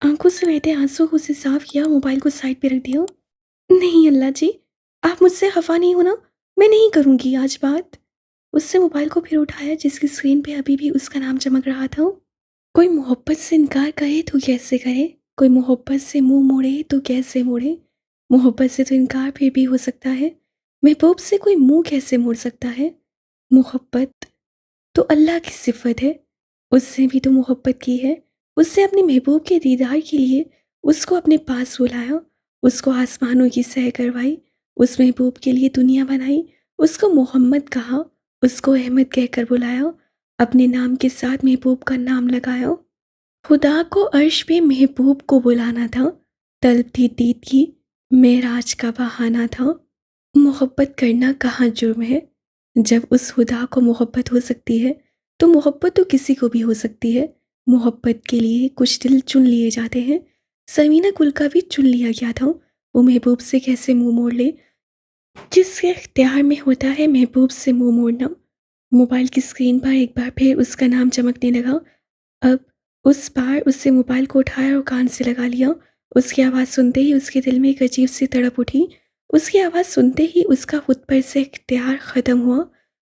آنکھوں سے بہتے آنسو کو اسے صاف کیا، موبائل کو سائڈ پہ رکھ دیا۔ نہیں اللہ جی، آپ مجھ سے خفا نہیں ہونا، میں نہیں کروں گی آج بات۔ اس سے موبائل کو پھر اٹھایا جس کی اسکرین پہ ابھی بھی اس کا نام چمک رہا تھا۔ کوئی محبت سے انکار کرے تو کیسے کرے، کوئی محبت سے منہ موڑے تو کیسے موڑے، محبت سے تو انکار پھر بھی ہو سکتا ہے، محبوب سے کوئی منہ کیسے موڑ سکتا ہے۔ محبت تو اللہ کی صفت ہے، اس سے بھی تو محبت کی ہے، اس سے اپنے محبوب کے دیدار کے لیے اس کو اپنے پاس بلایا، اس کو آسمانوں کی سیر کروائی، اس محبوب کے لیے دنیا بنائی، اس کو محمد کہا، اس کو احمد کہہ کر بلایا، اپنے نام کے ساتھ محبوب کا نام لگایا۔ خدا کو عرش پہ محبوب کو بلانا تھا، طلب تھی دید کی، معراج کا بہانہ تھا۔ محبت کرنا کہاں جرم ہے، جب اس خدا کو محبت ہو سکتی ہے تو محبت تو کسی کو بھی ہو سکتی ہے۔ محبت کے لیے کچھ دل چن لیے جاتے ہیں، سمینہ گل کا بھی چن لیا گیا تھا، وہ محبوب سے کیسے منہ موڑ لے، جس کے اختیار میں ہوتا ہے محبوب سے منہ موڑنا۔ موبائل کی اسکرین پر ایک بار پھر اس کا نام چمکنے لگا، اب اس بار اس سے موبائل کو اٹھایا اور کان سے لگا لیا۔ اس کی آواز سنتے ہی اس کے دل میں ایک عجیب سی تڑپ اٹھی، اس کی آواز سنتے ہی اس کا خود پر سے اختیار ختم ہوا۔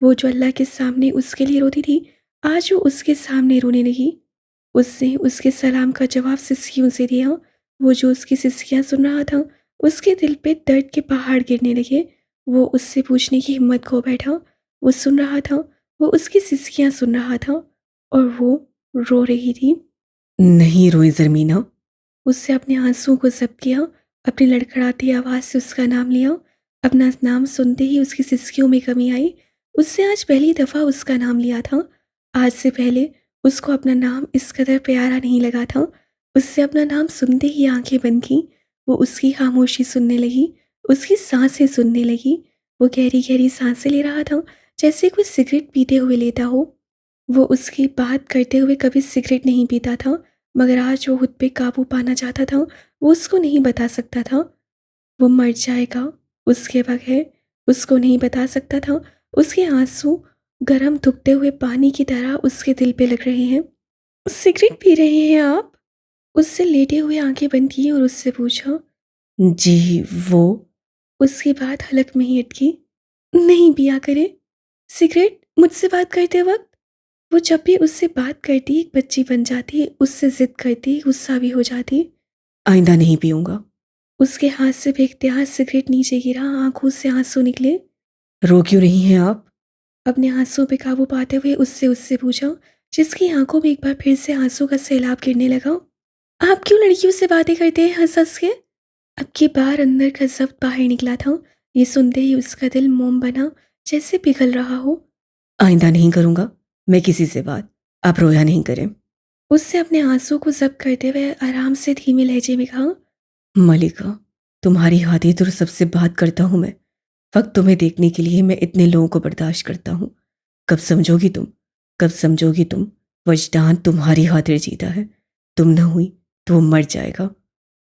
وہ جو اللہ کے سامنے اس کے لیے روتی تھی، آج وہ اس کے سامنے رونے لگی۔ اس نے اس کے سلام کا جواب سسکیوں سے دیا، وہ جو اس کی سسکیاں سن رہا تھا، اس کے دل پہ درد کے پہاڑ گرنے لگے۔ وہ اس سے پوچھنے کی ہمت کھو بیٹھا، وہ سن رہا تھا، وہ اس کی سسکیاں سن رہا تھا اور وہ رو رہی تھی۔ نہیں روئی زرمینہ، اس سے اپنے آنسوں کو ضبط کیا، اپنی لڑکھڑاتی آواز سے اس کا نام لیا۔ اپنا نام سنتے ہی اس کی سسکیوں میں کمی آئی، اس سے آج پہلی دفعہ اس کا نام لیا تھا۔ آج سے پہلے اس کو اپنا نام اس قدر پیارا نہیں لگا تھا۔ اس سے اپنا نام سنتے ہی آنکھیں بند کیں، وہ اس کی خاموشی سننے لگی، اس کی سانسیں سننے لگی۔ وہ گہری گہری سانسیں لے رہا تھا جیسے کوئی سگریٹ پیتے ہوئے لیتا ہو۔ وہ اس کی بات کرتے ہوئے کبھی سگریٹ نہیں پیتا تھا، مگر آج وہ خود پہ قابو پانا چاہتا تھا، وہ اس کو نہیں بتا سکتا تھا۔ وہ مر جائے گا اس کے بغیر، اس کو نہیں بتا سکتا تھا۔ اس کے آنسو گرم دھکتے ہوئے پانی کی طرح اس کے دل پہ لگ رہے ہیں۔ سگریٹ پی رہے ہیں آپ؟ اس سے لیٹے ہوئے آنکھیں بند کی اور اس سے پوچھا۔ جی وہ اس کی بات حلق میں ہی اٹکی۔ نہیں پیا کرے سگریٹ مجھ سے بات کرتے وقت۔ وہ جب بھی اس سے بات کرتی ایک بچی بن جاتی، اس سے ضد کرتی، غصہ بھی ہو جاتی۔ آئندہ نہیں پیوں گا۔ اس کے ہاتھ سے بے اختیار سگریٹ نیچے گرا، آنکھوں سے آنسو نکلے۔ رو کیوں رہی ہیں آپ؟ اپنے آنسو پہ قابو پاتے ہوئے اس سے پوچھا، جس کی آنکھوں میں ایک بار پھر سے آنسو کا سیلاب گرنے لگا۔ آپ کیوں لڑکیوں سے باتیں کرتے ہیں ہنس ہنس کے؟ اب کی بار اندر کا ضبط باہر نکلا تھا، یہ سنتے ہی اس کا دل موم بنا جیسے پگھل رہا ہو۔ آئندہ نہیں کروں گا میں کسی سے بات، آپ رویا نہیں کریں۔ اس سے اپنے آنسو کو ضبط کرتے ہوئے آرام سے دھیمے لہجے میں کہا، ملکہ تمہاری خاطر تو سب سے بات کرتا ہوں میں، فقط تمہیں دیکھنے کے لیے میں اتنے لوگوں کو برداشت کرتا ہوں۔ کب سمجھو گی تم، کب سمجھو گی تم، وجدان تمہاری خاطر جیتا ہے، تم نہ ہوئی تو وہ مر جائے گا۔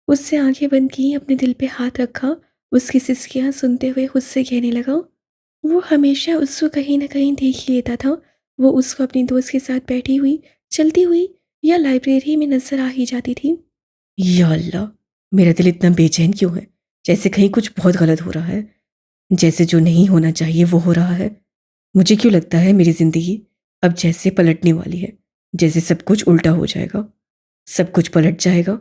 اس سے آنکھیں بند کی، اپنے دل پہ ہاتھ رکھا، اس کی سسکیاں سنتے ہوئے خود سے کہنے لگا۔ وہ ہمیشہ اس کو کہیں نہ کہیں دیکھ ہی لیتا تھا، وہ اس کو اپنی دوست کے ساتھ بیٹھی ہوئی، چلتی ہوئی یا لائبریری میں نظر آ ہی جاتی تھی۔ یا اللہ، میرا دل اتنا بے چین کیوں ہے، جیسے کہیں کچھ بہت غلط ہو رہا ہے، جیسے جو نہیں ہونا چاہیے وہ ہو رہا ہے۔ مجھے کیوں لگتا ہے میری زندگی اب جیسے پلٹنے والی ہے، جیسے سب کچھ الٹا ہو جائے گا، سب کچھ پلٹ جائے گا،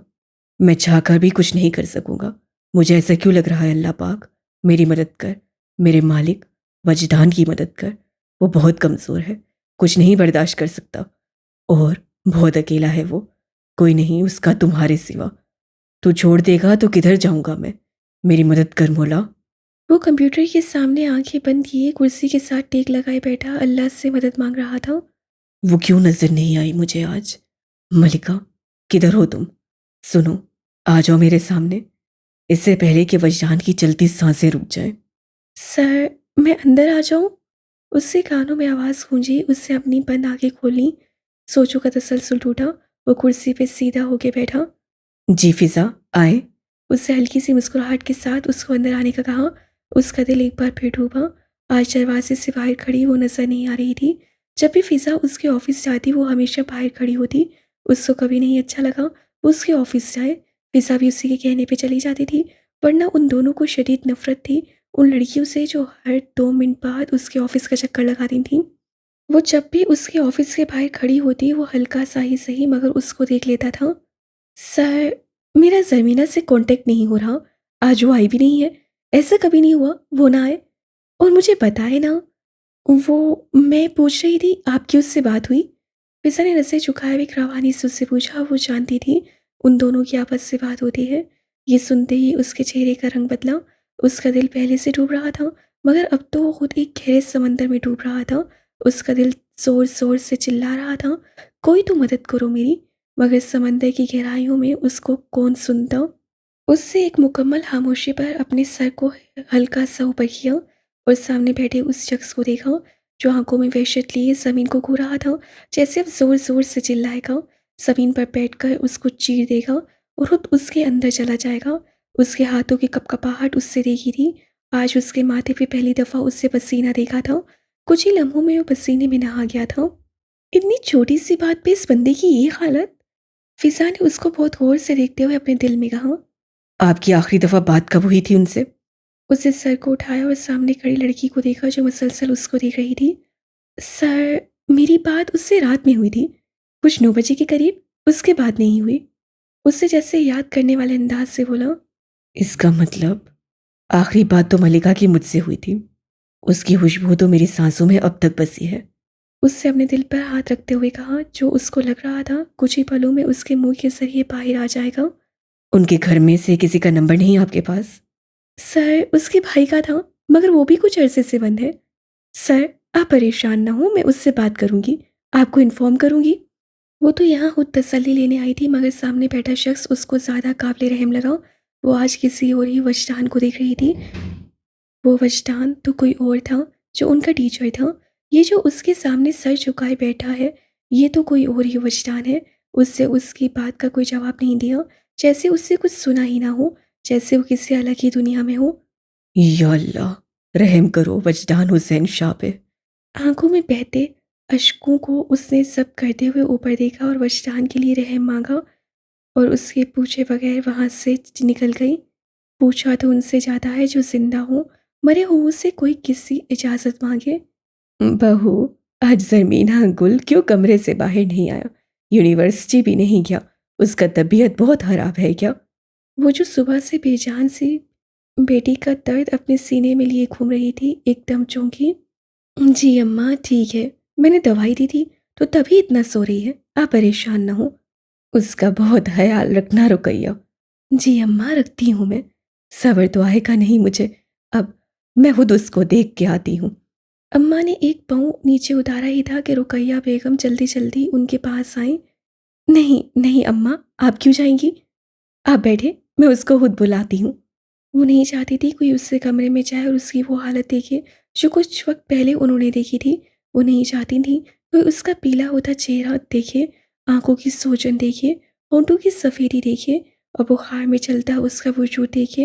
میں چاہ کر بھی کچھ نہیں کر سکوں گا۔ مجھے ایسا کیوں لگ رہا ہے؟ اللہ پاک میری مدد کر، میرے مالک وجدان کی مدد کر، وہ بہت کمزور ہے، کچھ نہیں برداشت کر سکتا، اور بہت اکیلا ہے وہ، کوئی نہیں اس کا تمہارے سوا۔ تو چھوڑ دے گا تو کدھر جاؤں گا میں؟ میری مدد کر مولا۔ وہ کمپیوٹر کے سامنے آنکھیں بند کیے کرسی کے ساتھ ٹیک لگائے بیٹھا اللہ سے مدد مانگ رہا تھا۔ وہ کیوں نظر نہیں آئی مجھے آج؟ ملکہ کدھر ہو تم؟ سنو، آ جاؤ میرے سامنے، اس سے پہلے کہ وجدان کی چلتی سانسیں رک جائیں۔ سر میں اندر آ جاؤں؟ اس سے کانوں میں آواز گونجی، اس سے اپنی بند آنکھیں کھولی، سوچوں کا تسلسل ٹوٹا، وہ کرسی پہ سیدھا ہو کے بیٹھا۔ جی فضا آئے۔ اس سے ہلکی سی مسکراہٹ کے ساتھ اس کو اندر آنے کا کہا۔ اس کا دل ایک بار پھر ڈوبا، آج دروازے سے باہر کھڑی وہ نظر نہیں آ رہی تھی۔ جب بھی فضا اس کے آفس جاتی وہ ہمیشہ باہر کھڑی ہوتی، اس کو کبھی نہیں اچھا لگا وہ اس کے آفس جائے. فضا بھی اسی کے کہنے پہ چلی جاتی تھی، ورنہ ان دونوں کو شدید نفرت تھی ان لڑکیوں سے جو ہر 2 منٹ بعد اس کے آفس کا چکر لگاتی تھیں. وہ جب بھی اس کے آفس کے باہر کھڑی ہوتی وہ ہلکا سا ہی صحیح مگر اس کو دیکھ لیتا تھا. سر، میرا زمینہ سے کانٹیکٹ نہیں ہو رہا، آج وہ آئی بھی نہیں ہے. ایسا کبھی نہیں ہوا وہ نہ آئے اور مجھے بتائے نا. وہ میں پوچھ رہی تھی آپ کی اس سے بات ہوئی؟ فضا نے نظریں جھکائے ہوئے روانی سے اس سے پوچھا. وہ جانتی تھی ان دونوں کی آپس سے بات ہوتی ہے. یہ سنتے ہی اس کے چہرے کا رنگ بدلا. اس کا دل پہلے سے ڈوب رہا تھا مگر اب تو وہ خود ایک گہرے سمندر میں ڈوب رہا تھا. اس کا دل زور زور سے چلا رہا تھا، کوئی تو مدد کرو میری. مگر سمندر کی گہرائیوں میں اس کو کون سنتا. اس سے ایک مکمل خاموشی پر اپنے سر کو ہلکا سا اوپر کیا اور سامنے بیٹھے اس شخص کو دیکھا جو آنکھوں میں وحشت لیے زمین کو گھو رہا تھا، جیسے اب زور زور سے چلائے گا، زمین پر بیٹھ کر اس کو چیر دے گا اور خود اس کے اندر چلا جائے گا. اس کے ہاتھوں کی کپکپاہٹ اس سے دیکھی تھی. آج اس کے ماتھے پہ پہلی دفعہ اس سے پسینہ دیکھا تھا. کچھ ہی لمحوں میں وہ پسینے میں نہا گیا تھا. اتنی چھوٹی سی بات پہ اس بندے کی یہ حالت. فضا نے اس کو بہت غور سے دیکھتے ہوئے اپنے دل میں کہا. آپ کی آخری دفعہ بات کب ہوئی تھی ان سے؟ اس نے سر کو اٹھایا اور سامنے کھڑی لڑکی کو دیکھا جو مسلسل اس کو دیکھ رہی تھی. سر، میری بات اس سے رات میں ہوئی تھی، کچھ 9 بجے کے قریب، اس کے بعد نہیں ہوئی. اس سے جیسے یاد کرنے والے انداز سے بولا. اس کا مطلب آخری بات تو ملکہ کی مجھ سے ہوئی تھی. اس کی خوشبو تو میری سانسوں میں اب تک بسی ہے. اس سے اپنے دل پر ہاتھ رکھتے ہوئے کہا جو اس کو لگ رہا تھا کچھ ہی پلوں میں اس کے منہ کے ذریعے باہر آ جائے گا. ان کے گھر میں سے کسی کا نمبر نہیں آپ کے پاس؟ سر، اس کے بھائی کا تھا مگر وہ بھی کچھ عرصے سے بند ہے. سر، آپ پریشان نہ ہوں، میں اس سے بات کروں گی، آپ کو انفارم کروں گی. وہ تو یہاں خود تسلی لینے آئی تھی مگر سامنے بیٹھا شخص اس کو زیادہ قابل رحم لگا. وہ آج کسی اور ہی وجدان کو دیکھ رہی تھی. وہ وجدان تو کوئی اور تھا جو ان کا ٹیچر تھا. یہ جو اس کے سامنے سر جھکائے بیٹھا ہے یہ تو کوئی اور ہی وجدان ہے. اس سے اس کی بات کا کوئی جواب نہیں دیا، جیسے اس سے کچھ سنا ہی نہ ہو، جیسے وہ کسی الگ ہی دنیا میں ہو. یا اللہ، رحم کرو وجدان حسین شاہ پہ. آنکھوں میں بہتے اشکوں کو اس نے سب کرتے ہوئے اوپر دیکھا اور وجدان کے لیے رحم مانگا اور اس کے پوچھے بغیر وہاں سے نکل گئی. پوچھا تو ان سے جاتا ہے جو زندہ ہوں، مرے ہوں سے کوئی کسی اجازت مانگے. بہو، آج زرمینہ گل کیوں کمرے سے باہر نہیں آیا؟ یونیورسٹی بھی نہیں گیا؟ اس کا طبیعت بہت خراب ہے کیا؟ وہ جو صبح سے بے جان سی بیٹی کا درد اپنے سینے میں لیے گھوم رہی تھی ایک دم چونکی. جی اماں ٹھیک ہے، میں نے دوائی دی تھی تو تبھی اتنا سو رہی ہے، آپ پریشان نہ ہوں. اس کا بہت خیال رکھنا رقیہ. جی اماں رکھتی ہوں میں. صبر تو آئے گا نہیں مجھے اب، میں خود اس کو دیکھ کے آتی ہوں. اماں نے ایک پاؤں نیچے اتارا ہی تھا کہ رقیہ بیگم جلدی جلدی ان کے پاس آئیں. نہیں نہیں اماں، آپ کیوں جائیں گی؟ آپ بیٹھے، میں اس کو خود بلاتی ہوں. وہ نہیں چاہتی تھی کوئی اس سے کمرے میں جائے اور اس کی وہ حالت دیکھے جو کچھ وقت پہلے انہوں نے دیکھی تھی. وہ نہیں چاہتی تھی کوئی اس کا پیلا ہوتا چہرہ دیکھے، آنکھوں کی سوجن دیکھے، ہونٹوں کی سفیدی دیکھے اور بخار میں چلتا اس کا وجود دیکھے.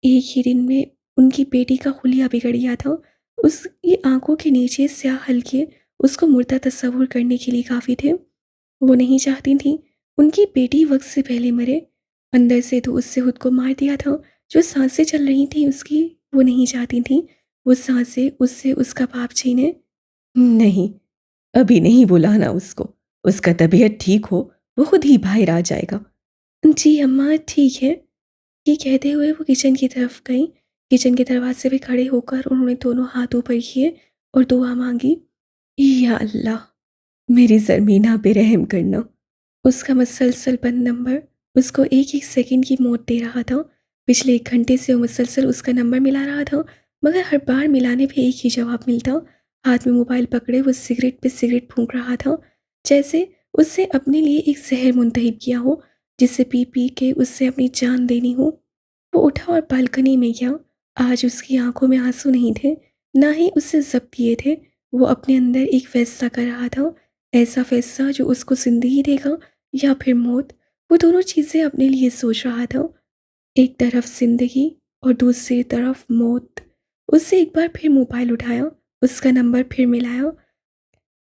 ایک ہی دن میں ان کی بیٹی کا خلیہ بگڑ گیا تھا. اس کی آنکھوں کے نیچے سیاہ حلقے اس کو مردہ تصور کرنے کے لیے کافی تھے. وہ نہیں چاہتی تھیں ان کی بیٹی وقت سے پہلے مرے. اندر سے تو اس سے خود کو مار دیا تھا. جو سانسیں چل رہی تھیں اس کی، وہ نہیں چاہتی تھیں وہ سانسیں اس سے اس کا باپ چھینے. نہیں، ابھی نہیں بلانا اس کو. اس کا طبیعت ٹھیک ہو وہ خود ہی باہر آ جائے گا. جی اماں ٹھیک ہے. یہ کہتے ہوئے وہ کچن کی طرف گئیں. کچن کے دروازے پہ کھڑے ہو کر انہوں نے دونوں ہاتھ اوپر کیے اور دعا مانگی. یا اللہ، میری زرمینہ پہ رحم کرنا. اس کا مسلسل بند نمبر اس کو ایک ایک سیکنڈ کی موت دے رہا تھا. پچھلے 1 گھنٹے سے وہ مسلسل اس کا نمبر ملا رہا تھا مگر ہر بار ملانے پہ ایک ہی جواب ملتا. ہاتھ میں موبائل پکڑے وہ سگریٹ پہ سگریٹ پھونک رہا تھا، جیسے اس سے اپنے لیے ایک زہر منتخب کیا ہو جسے پی پی کے اس سے اپنی جان دینی ہو. وہ اٹھا اور بالکنی میں گیا. آج اس کی آنکھوں میں آنسو نہیں تھے، نہ ہی اس سے ضبط کیے تھے. وہ اپنے اندر ایک فیصلہ کر رہا تھا، ایسا فیصلہ جو اس کو زندگی دے گا یا پھر موت. وہ دونوں چیزیں اپنے لیے سوچ رہا تھا، ایک طرف زندگی اور دوسری طرف موت. اس سے ایک بار پھر موبائل اٹھایا، اس کا نمبر پھر ملایا.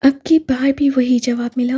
اب کی بار بھی وہی جواب ملا.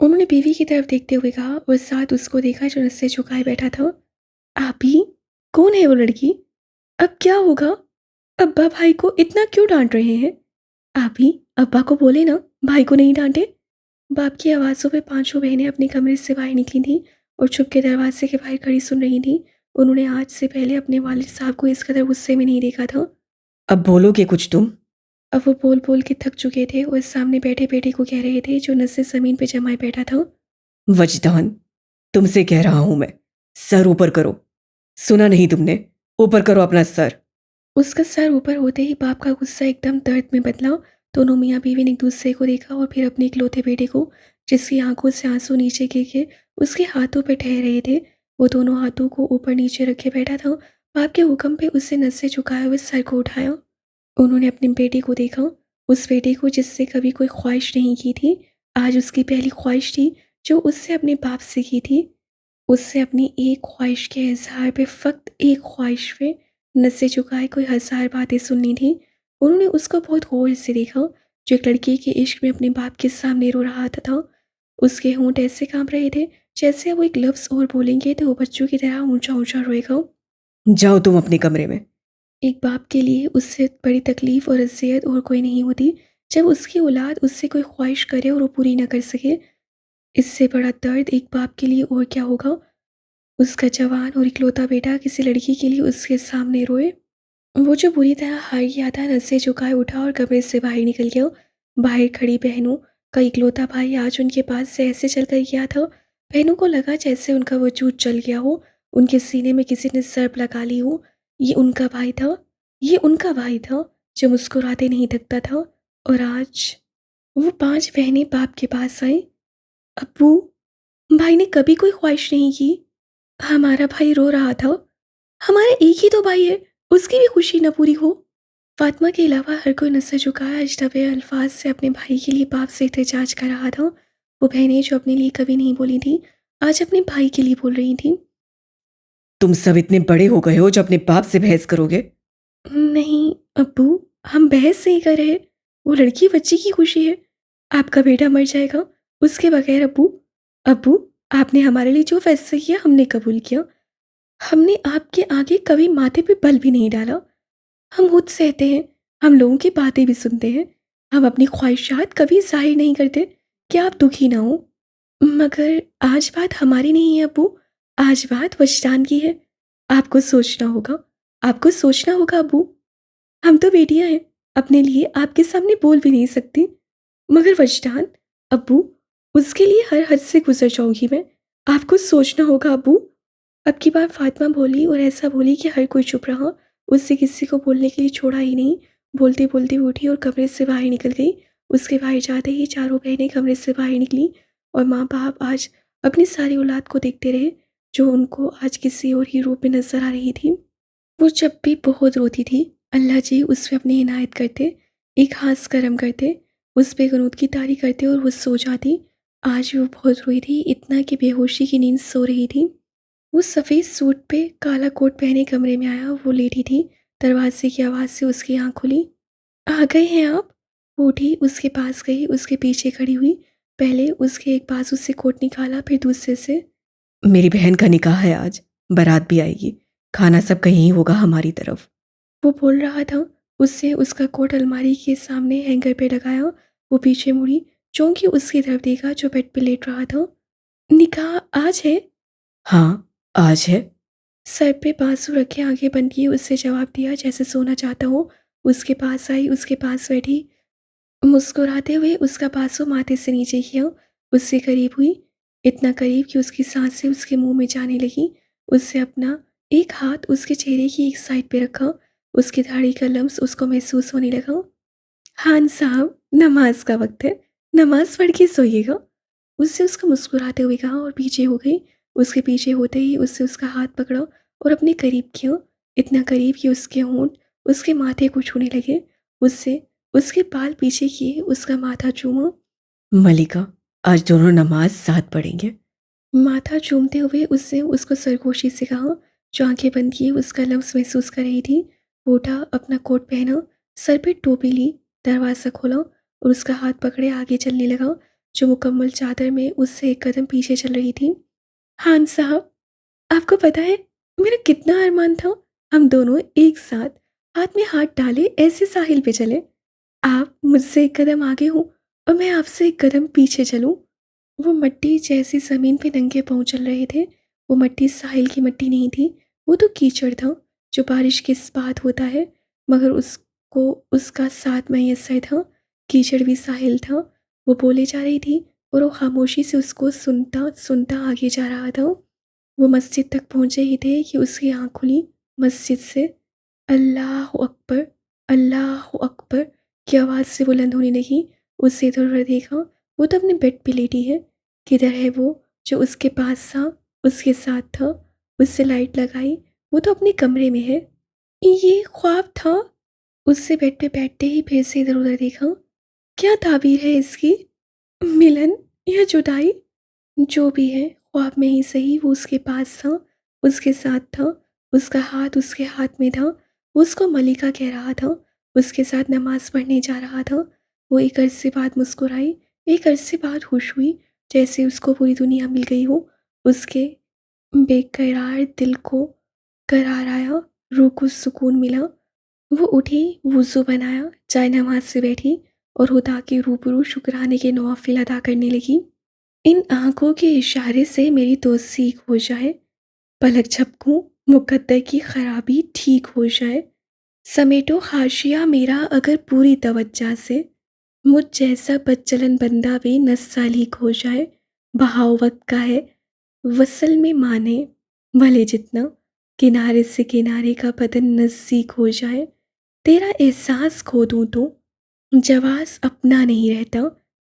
انہوں نے بیوی کی طرف دیکھتے ہوئے کہا اور ساتھ اس کو دیکھا جو نس سے جھکائے بیٹھا تھا۔ آپ ہی؟ کون ہے وہ لڑکی؟ اب کیا ہوگا؟ ابا بھائی کو اتنا کیوں ڈانٹ رہے ہیں؟ آپ ہی ابا کو بولے نا، بھائی کو نہیں ڈانٹے۔ باپ کی آوازوں پہ پانچوں بہنیں اپنے کمرے سے باہر نکلی تھیں اور چھپ کے دروازے کے باہر کھڑی سن رہی تھیں۔ انہوں نے آج سے پہلے اپنے والد صاحب کو اس قدر غصے میں نہیں دیکھا تھا۔ اب بولو گے کچھ تم؟ اب وہ بول بول کے تھک چکے تھے اور سامنے بیٹھے بیٹے کو کہہ رہے تھے جو نس زمین پہ جمائے بیٹھا تھا۔ وجدان، تم سے کہہ رہا ہوں میں، سر اوپر کرو۔ سنا نہیں تم نے؟ اوپر کرو اپنا سر۔ اس کا سر اوپر ہوتے ہی باپ کا غصہ ایک دم درد میں بدلا۔ دونوں میاں بیوی نے ایک دوسرے کو دیکھا اور پھر اپنے اکلوتے بیٹے کو، جس کی آنکھوں سے آنسو نیچے گر کے اس کے ہاتھوں پہ ٹھہر رہے تھے۔ وہ دونوں ہاتھوں کو اوپر نیچے رکھے بیٹھا تھا۔ باپ کے حکم پہ اسے نس سے جھکائے ہوئے سر کو اٹھایا۔ انہوں نے اپنے بیٹے کو دیکھا، اس بیٹے کو جس سے کبھی کوئی خواہش نہیں کی تھی۔ آج اس کی پہلی خواہش تھی جو اس سے اپنے باپ سے کی تھی۔ اس سے اپنی ایک خواہش کے اظہار پہ، فقط ایک خواہش پہ نسیں جھکائے کوئی ہزار باتیں سننی تھیں۔ انہوں نے اس کو بہت غور سے دیکھا جو ایک لڑکی کے عشق میں اپنے باپ کے سامنے رو رہا تھا۔ اس کے ہونٹ ایسے کانپ رہے تھے جیسے وہ ایک لفظ اور بولیں گے تو وہ بچوں کی طرح اونچا اونچا روئے گا۔ جاؤ تم اپنے کمرے میں۔ ایک باپ کے لیے اس سے بڑی تکلیف اور اذیت اور کوئی نہیں ہوتی جب اس کی اولاد اس سے کوئی خواہش کرے اور وہ پوری نہ کر سکے۔ اس سے بڑا درد ایک باپ کے لیے اور کیا ہوگا؟ اس کا جوان اور اکلوتا بیٹا کسی لڑکی کے لیے اس کے سامنے روئے۔ وہ جو بری طرح ہار گیا تھا نسیں جھکائے اٹھا اور کمرے سے باہر نکل گیا۔ باہر کھڑی بہنوں کا اکلوتا بھائی آج ان کے پاس سے ایسے چل کر گیا تھا، بہنوں کو لگا جیسے ان کا وجود چل گیا ہو، ان کے سینے میں کسی نے ضرب لگا لی ہو۔ یہ ان کا بھائی تھا، یہ ان کا بھائی تھا جو مسکراتے نہیں تھکتا تھا۔ اور آج وہ پانچ بہنیں باپ کے پاس آئیں۔ ابو، بھائی نے کبھی کوئی خواہش نہیں کی، ہمارا بھائی رو رہا تھا، ہمارا ایک ہی تو بھائی ہے، اس کی بھی خوشی نہ پوری ہو۔ فاطمہ کے علاوہ ہر کوئی نظر جھکایا اجنبی الفاظ سے اپنے بھائی کے لیے باپ سے احتجاج کر رہا تھا۔ وہ بہنیں جو اپنے لیے کبھی نہیں بولی تھیں آج اپنے بھائی کے لیے بول رہی تھیں۔ تم سب اتنے بڑے ہو گئے ہو جو اپنے باپ سے بحث کرو گے؟ نہیں ابو، ہم بحث نہیں کر رہے، وہ لڑکی بچی کی خوشی ہے، آپ کا بیٹا مر جائے گا اس کے بغیر۔ ابو، ابو، آپ نے ہمارے لیے جو فیصلہ کیا ہم نے قبول کیا، ہم نے آپ کے آگے کبھی ماتھے پہ بل بھی نہیں ڈالا، ہم خود سہتے ہیں، ہم لوگوں کی باتیں بھی سنتے ہیں، ہم اپنی خواہشات کبھی ظاہر نہیں کرتے کہ آپ دکھی نہ ہوں۔ مگر آج بات ہماری نہیں ہے ابو، آج بات وجدان کی ہے، آپ کو سوچنا ہوگا، آپ کو سوچنا ہوگا ابو۔ ہم تو بیٹیاں ہیں، اپنے لیے آپ کے سامنے بول بھی نہیں سکتی، مگر وجدان ابو، اس کے لیے ہر حد سے گزر جاؤں گی میں، آپ کو سوچنا ہوگا ابو۔ اب کی بار فاطمہ بولی اور ایسا بولی کہ ہر کوئی چپ رہا، اس سے کسی کو بولنے کے لیے چھوڑا ہی نہیں۔ بولتے بولتے اٹھی اور کمرے سے باہر نکل گئی۔ اس کے باہر جاتے ہی چاروں بہنیں کمرے سے باہر نکلی اور ماں باپ آج اپنی ساری اولاد کو دیکھتے رہے جو ان کو آج کسی اور ہی روپ میں نظر آ رہی تھی۔ وہ جب بھی بہت روتی تھی اللہ جی اس پہ اپنی عنایت کرتے، ایک ہاتھ کرم کرتے، اس پہ قنوت کی طاری کرتے اور وہ سو جاتی۔ آج وہ بہت روئی تھی، اتنا کہ بے ہوشی کی نیند سو رہی تھی۔ وہ سفید سوٹ پہ کالا کوٹ پہنے کمرے میں آیا، وہ لیٹی تھی، دروازے کی آواز سے اس کی آنکھ کھلی۔ آ گئے ہیں آپ؟ وہ اٹھی، اس کے پاس گئی، اس کے پیچھے کھڑی ہوئی، پہلے اس کے ایک بازو سے کوٹ نکالا پھر دوسرے سے۔ میری بہن کا نکاح ہے آج، بارات بھی آئے گی، کھانا سب کہیں ہوگا ہماری طرف۔ وہ بول رہا تھا، اس سے اس کا کوٹ الماری کے سامنے ہینگر پہ لگایا۔ وہ پیچھے مڑی، چونکہ اس کی طرف دیکھا جو بیڈ پہ لیٹ رہا تھا۔ نکاح آج ہے؟ ہاں آج ہے۔ سر پہ بازو رکھے آگے بند کیے اس سے جواب دیا جیسے سونا چاہتا ہو۔ اس کے پاس آئی، اس کے پاس بیٹھی، مسکراتے ہوئے اس کا بازو ماتھے سے نیچے کیا، اس سے قریب ہوئی، اتنا قریب کہ اس کی سانسیں اس کے منہ میں جانے لگی۔ اس سے اپنا ایک ہاتھ اس کے چہرے کی ایک سائڈ پہ رکھا، اس کی داڑھی کا لمس اس کو محسوس ہونے لگا۔ خان صاحب، نماز کا وقت ہے، نماز پڑھ کے سوئیے گا، اس سے اس کو مسکراتے ہوئے کہا اور پیچھے ہو گئی۔ اس کے پیچھے ہوتے ہی اس سے اس کا ہاتھ پکڑا اور اپنے قریب کیا، اتنا قریب کہ اس کے ہونٹ اس کے ماتھے کو چھونے لگے۔ اس سے اس کے بال پیچھے کیے، اس کا ماتھا چوما۔ ملکہ، آج دونوں نماز ساتھ پڑھیں گے۔ ماتھا چومتے ہوئے اس سے اس کو سرگوشی سے کہا، جو آنکھیں بند کیے اس کا لمس محسوس کر رہی تھی۔ وہ اٹھا، اپنا کوٹ پہنا، سر پہ ٹوپی لی، دروازہ کھولا اور اس کا ہاتھ پکڑے آگے چلنے لگا۔ جو مکمل چادر میں اس سے ایک قدم پیچھے چل رہی تھی۔ خان صاحب، آپ کو پتہ ہے میرا کتنا ارمان تھا ہم دونوں ایک ساتھ ہاتھ میں ہاتھ ڈالے ایسے ساحل پہ چلے، آپ مجھ سے ایک قدم آگے ہوں اور میں آپ سے ایک قدم پیچھے چلوں۔ وہ مٹی جیسی زمین پہ ننگے پاؤں چل رہے تھے۔ وہ مٹی ساحل کی مٹی نہیں تھی، وہ تو کیچڑ تھا جو بارش کے بعد ہوتا ہے، مگر اس کو اس کا ساتھ میسر تھا۔ کیچڑ بھی ساحل تھا۔ وہ بولے جا رہی تھی اور وہ خاموشی سے اس کو سنتا سنتا آگے جا رہا تھا۔ وہ مسجد تک پہنچے ہی تھے کہ اس کی آنکھ کھلی۔ مسجد سے اللہ اکبر، اللہ اکبر کی آواز سے بلند ہونے لگی۔ اسے ادھر ادھر دیکھا، وہ تو اپنے بیڈ پہ لیٹی ہے۔ کدھر ہے وہ جو اس کے پاس تھا، اس کے ساتھ تھا؟ اس سے لائٹ لگائی، وہ تو اپنے کمرے میں ہے۔ یہ خواب تھا؟ اس سے بیڈ پہ بیٹھتے ہی پھر سے ادھر ادھر دیکھا۔ کیا تعبیر ہے اس کی؟ ملن یا جدائی؟ جو بھی ہے، خواب میں ہی صحیح وہ اس کے پاس تھا، اس کے ساتھ تھا، اس کا ہاتھ اس کے ہاتھ میں تھا، وہ اس کو ملکہ کہہ رہا تھا، اس کے ساتھ نماز پڑھنے جا رہا تھا۔ وہ ایک عرصے بعد مسکرائی، ایک عرصے بعد خوش ہوئی، جیسے اس کو پوری دنیا مل گئی ہو۔ اس کے بے قرار دل کو قرار آیا، روح کو سکون ملا۔ وہ اٹھی، وضو بنایا، چائے نماز سے بیٹھی اور خدا کے روبرو شکرانے کے نوافل ادا کرنے لگی۔ ان آنکھوں کے اشارے سے میری توثیق ہو جائے، پلک جھپکوں مقدر کی خرابی ٹھیک ہو جائے، سمیٹو حاشیہ میرا اگر پوری توجہ سے، مجھ جیسا بدچلن بندہ بھی نستعلیق ہو جائے۔ بہاؤ وقت کا ہے، وصل میں مانے بھلے جتنا، کنارے سے کنارے کا بدن نزدیک ہو جائے، تیرا احساس کھو دوں تو جواز اپنا نہیں رہتا،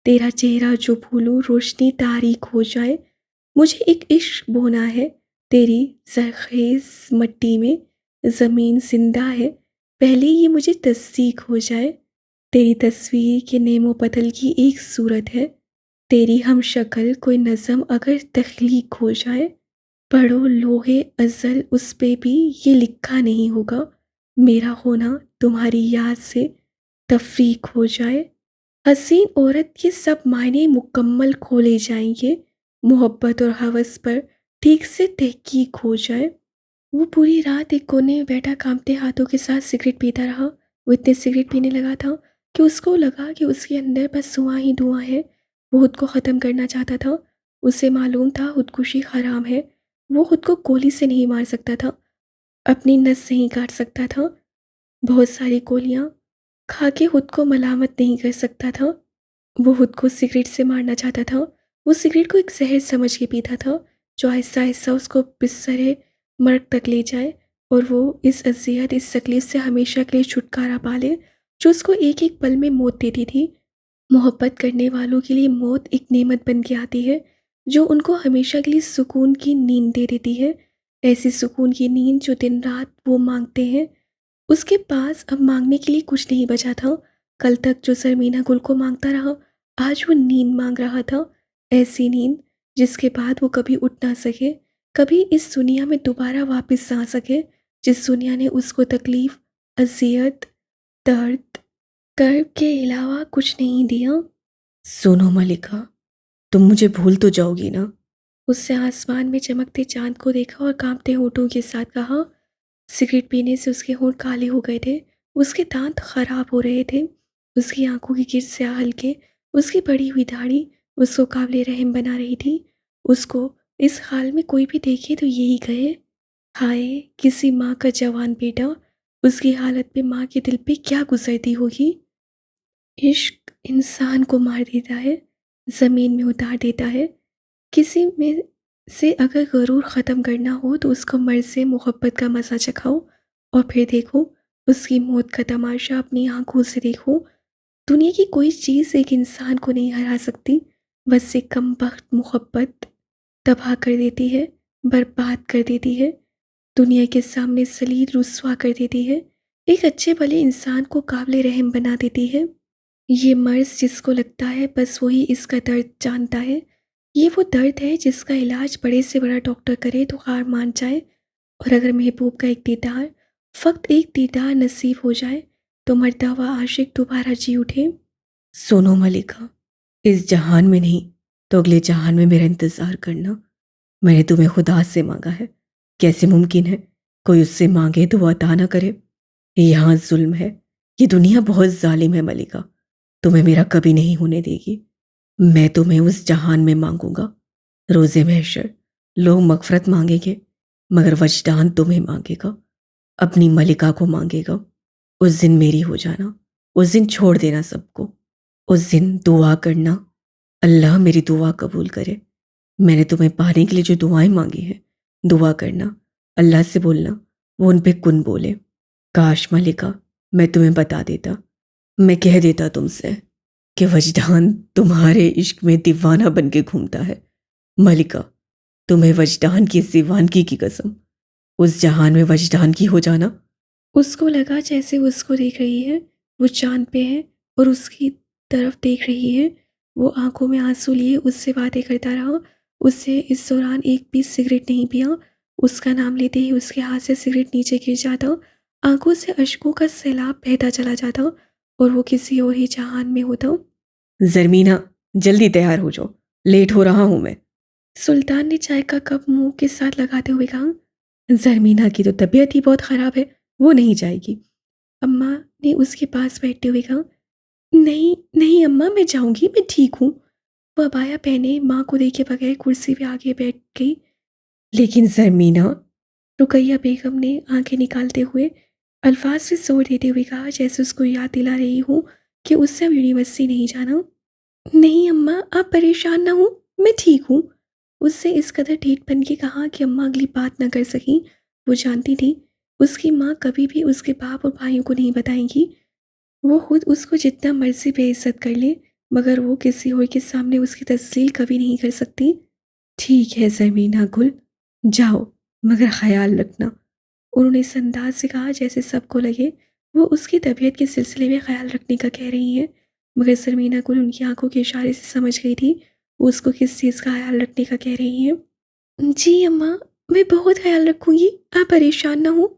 تیرا چہرہ جو بھولوں روشنی تاریک ہو جائے۔ مجھے ایک عشق بونا ہے تیری زرخیز مٹی میں، زمین زندہ ہے، پہلے یہ مجھے تصدیق ہو جائے۔ تیری تصویر کے نیم و پتل کی ایک صورت ہے، تیری ہم شکل کوئی نظم اگر تخلیق ہو جائے، پڑھو لوحے ازل اس پہ بھی یہ لکھا نہیں ہوگا، میرا ہونا تمہاری یاد سے تفریق ہو جائے۔ حسین عورت کے سب معنی مکمل کھولے جائیں گے، محبت اور ہوس پر ٹھیک سے تحقیق ہو جائے۔ وہ پوری رات ایک کونے میں بیٹھا کانپتے ہاتھوں کے ساتھ سگریٹ پیتا رہا۔ وہ اتنے سگریٹ پینے لگا تھا کہ اس کو لگا کہ اس کے اندر بس دھواں ہی دھواں ہے۔ وہ خود کو ختم کرنا چاہتا تھا، اسے معلوم تھا خودکشی حرام ہے۔ وہ خود کو گولی سے نہیں مار سکتا تھا، اپنی نس نہیں کاٹ سکتا تھا، بہت ساری گولیاں کھا کے خود کو ملامت نہیں کر سکتا تھا۔ وہ خود کو سگریٹ سے مارنا چاہتا تھا۔ وہ سگریٹ کو ایک زہر سمجھ کے پیتا تھا جو آہستہ آہستہ اس کو بسترے مرگ تک لے جائے اور وہ اس اذیت، اس تکلیف سے ہمیشہ کے لیے چھٹکارا پا لے جو اس کو ایک ایک پل میں موت دیتی تھی۔ محبت کرنے والوں کے لیے موت ایک نعمت بن کے آتی ہے جو ان کو ہمیشہ کے لیے سکون کی نیند دے دیتی ہے، ایسی سکون کی نیند جو دن رات وہ مانگتے ہیں۔ اس کے پاس اب مانگنے کے لیے کچھ نہیں بچا تھا۔ کل تک جو زرمینہ گل کو مانگتا رہا، آج وہ نیند مانگ رہا تھا، ایسی نیند جس کے بعد وہ کبھی اٹھ نہ سکے، کبھی اس دنیا میں دوبارہ واپس نہ آ سکے، جس دنیا نے اس کو تکلیف، اذیت، درد، کرب کے علاوہ کچھ نہیں دیا۔ سنو ملکہ، تم مجھے بھول تو جاؤ گی نا؟ اس سے آسمان میں چمکتے چاند کو دیکھا اور کانپتے ہونٹوں کے ساتھ کہا۔ سگریٹ پینے سے اس کے ہونٹ کالے ہو گئے تھے، اس کے دانت خراب ہو رہے تھے، اس کی آنکھوں کی گرد سیاہ ہلکے، اس کی بڑی ہوئی داڑھی اس کو قابل رحم بنا رہی تھی۔ اس کو اس حال میں کوئی بھی دیکھے تو یہی کہے، ہائے کسی ماں کا جوان بیٹا، اس کی حالت پہ ماں کے دل پہ کیا گزرتی ہوگی۔ عشق انسان کو مار دیتا ہے، زمین میں اتار دیتا ہے۔ کسی میں سے اگر غرور ختم کرنا ہو تو اس کو مرض سے محبت کا مزہ چکھاؤ اور پھر دیکھو اس کی موت کا تماشا اپنی آنکھوں سے دیکھو۔ دنیا کی کوئی چیز ایک انسان کو نہیں ہرا سکتی، بس ایک کم بخت محبت تباہ کر دیتی ہے، برباد کر دیتی ہے، دنیا کے سامنے ذلیل رسوا کر دیتی ہے، ایک اچھے بھلے انسان کو قابل رحم بنا دیتی ہے۔ یہ مرض جس کو لگتا ہے بس وہی اس کا درد جانتا ہے۔ یہ وہ درد ہے جس کا علاج بڑے سے بڑا ڈاکٹر کرے تو ہار مان جائے، اور اگر محبوب کا ایک دیدار، فقط ایک دیدار نصیب ہو جائے تو مرتا ہوا عاشق دوبارہ جی اٹھے۔ سنو ملکہ، اس جہان میں نہیں تو اگلے جہان میں میرا انتظار کرنا۔ میں نے تمہیں خدا سے مانگا ہے، کیسے ممکن ہے کوئی اس سے مانگے تو وہ عطا نہ کرے؟ یہاں ظلم ہے، یہ دنیا بہت ظالم ہے ملکہ، تمہیں میرا کبھی نہیں ہونے دے گی۔ میں تمہیں اس جہان میں مانگوں گا، روز محشر لوگ مغفرت مانگیں گے مگر وجدان تمہیں مانگے گا، اپنی ملکہ کو مانگے گا۔ اس دن میری ہو جانا، اس دن چھوڑ دینا سب کو، اس دن دعا کرنا اللہ میری دعا قبول کرے۔ میں نے تمہیں پانے کے لیے جو دعائیں مانگی ہیں، دعا کرنا، اللہ سے بولنا وہ ان پہ کن بولے۔ کاش ملکہ میں تمہیں بتا دیتا، میں کہہ دیتا تم سے کہ وجدان تمہارے عشق میں دیوانہ بن کے گھومتا ہے۔ ملکہ تمہیں وجدان کی اس دیوانگی کی قسم، اس جہان میں وجدان کی ہو جانا۔ اس کو لگا جیسے وہ اس کو دیکھ رہی ہے، وہ چاند پہ ہے اور اس کی طرف دیکھ رہی ہے۔ وہ آنکھوں میں آنسو لیے اس سے باتیں کرتا رہا۔ اس سے اس دوران ایک بھی سگریٹ نہیں پیا۔ اس کا نام لیتے ہی اس کے ہاتھ سے سگریٹ نیچے گر جاتا، آنکھوں سے اشکوں کا سیلاب بہتا چلا جاتا اور وہ کسی اور ہی جہان میں ہوتا۔ زرمینہ جلدی تیار ہو جاؤ، لیٹ ہو رہا ہوں میں۔ سلطان نے چائے کا کپ منہ کے ساتھ لگاتے ہوئے کہا، زرمینہ کی تو طبیعت ہی بہت خراب ہے، وہ نہیں جائے گی۔ اماں نے اس کے پاس بیٹھتے ہوئے کہا، نہیں نہیں اماں، میں جاؤں گی، میں ٹھیک ہوں۔ وہ عبایا پہنے ماں کو دیکھے بغیر کرسی پہ آگے بیٹھ گئی۔ لیکن زرمینہ، رقیہ بیگم نے آنکھیں نکالتے ہوئے الفاظ سے زور دیتے ہوئے کہا جیسے اس کو یاد دلا رہی ہوں کہ اس سے اب یونیورسٹی نہیں جانا۔ نہیں اماں، آپ پریشان نہ ہوں، میں ٹھیک ہوں۔ اس سے اس قدر ڈھیٹ بن کے کہا کہ اماں اگلی بات نہ کر سکیں۔ وہ جانتی تھی اس کی ماں کبھی بھی اس کے باپ اور بھائیوں کو نہیں بتائیں گی۔ وہ خود اس کو جتنا مرضی بے عزت کر لے مگر وہ کسی اور کے سامنے اس کی تذلیل کبھی نہیں کر سکتی۔ ٹھیک ہے زرمینہ گل، جاؤ مگر خیال رکھنا۔ انہوں نے اس انداز سے کہا جیسے سب کو لگے وہ اس کی طبیعت کے سلسلے میں خیال رکھنے کا کہہ رہی ہیں، مگر زرمینہ گل ان کی آنکھوں کے اشارے سے سمجھ گئی تھی وہ اس کو کس چیز کا خیال رکھنے کا کہہ رہی ہیں۔ جی اماں، میں بہت خیال رکھوں گی، آپ پریشان نہ ہوں۔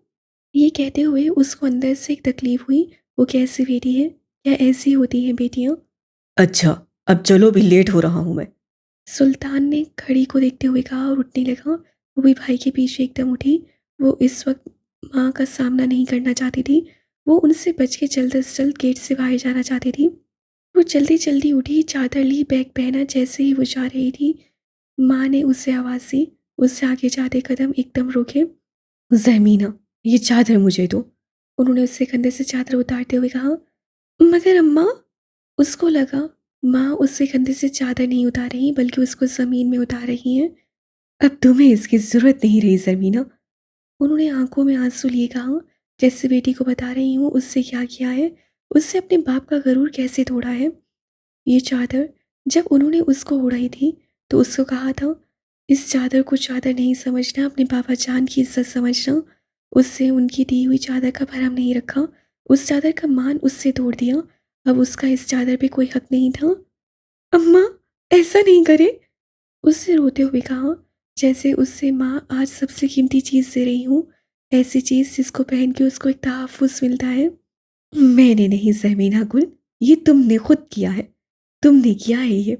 یہ کہتے ہوئے اس کو اندر سے ایک تکلیف ہوئی، وہ کیسی بیٹی ہے، کیا ایسی ہوتی ہیں بیٹیاں؟ اچھا اب چلو بھی، لیٹ ہو رہا ہوں میں۔ سلطان نے گھڑی کو دیکھتے ہوئے کہا اور اٹھنے لگا۔ وہ بھی بھائی کے پیچھے ایک دم اٹھی۔ وہ اس وقت ماں کا سامنا نہیں کرنا چاہتی تھی، وہ ان سے بچ کے جلد از جلد گیٹ سے باہر جانا چاہتی تھی۔ وہ جلدی جلدی اٹھی، چادر لی، بیگ پہنا۔ جیسے ہی وہ جا رہی تھی ماں نے اس سے آواز دی، اس سے آگے جاتے قدم ایک دم روکے۔ زرمینہ یہ چادر مجھے دو۔ انہوں نے اس سے کندھے سے چادر اتارتے ہوئے کہا، مگر اماں، اس کو لگا ماں اس سے کندھے سے چادر نہیں اتار رہی بلکہ اس کو زمین میں اتار رہی ہیں۔ اب تمہیں اس کی ضرورت نہیں رہی زرمینہ۔ انہوں نے آنکھوں میں آنسو لیے کہا، جیسے بیٹی کو بتا رہی ہوں اس سے کیا کیا ہے، اس سے اپنے باپ کا غرور کیسے توڑا ہے۔ یہ چادر جب انہوں نے اس کو اڑائی تھی تو اس کو کہا تھا، اس چادر کو چادر نہیں سمجھنا، اپنے بابا جان کی عزت سمجھنا۔ اس سے ان کی دی ہوئی چادر کا بھرم نہیں رکھا، اس چادر کا مان اس سے توڑ دیا۔ اب اس کا اس چادر پہ کوئی حق نہیں تھا۔ اماں ایسا نہیں کرے، اس سے روتے ہوئے کہا، جیسے اس سے ماں آج سب سے قیمتی چیز دے رہی ہوں، ایسی چیز جس کو پہن کے اس کو ایک تحفظ ملتا ہے۔ میں نے نہیں زرمینہ گل، یہ تم نے خود کیا ہے، تم نے کیا ہے یہ۔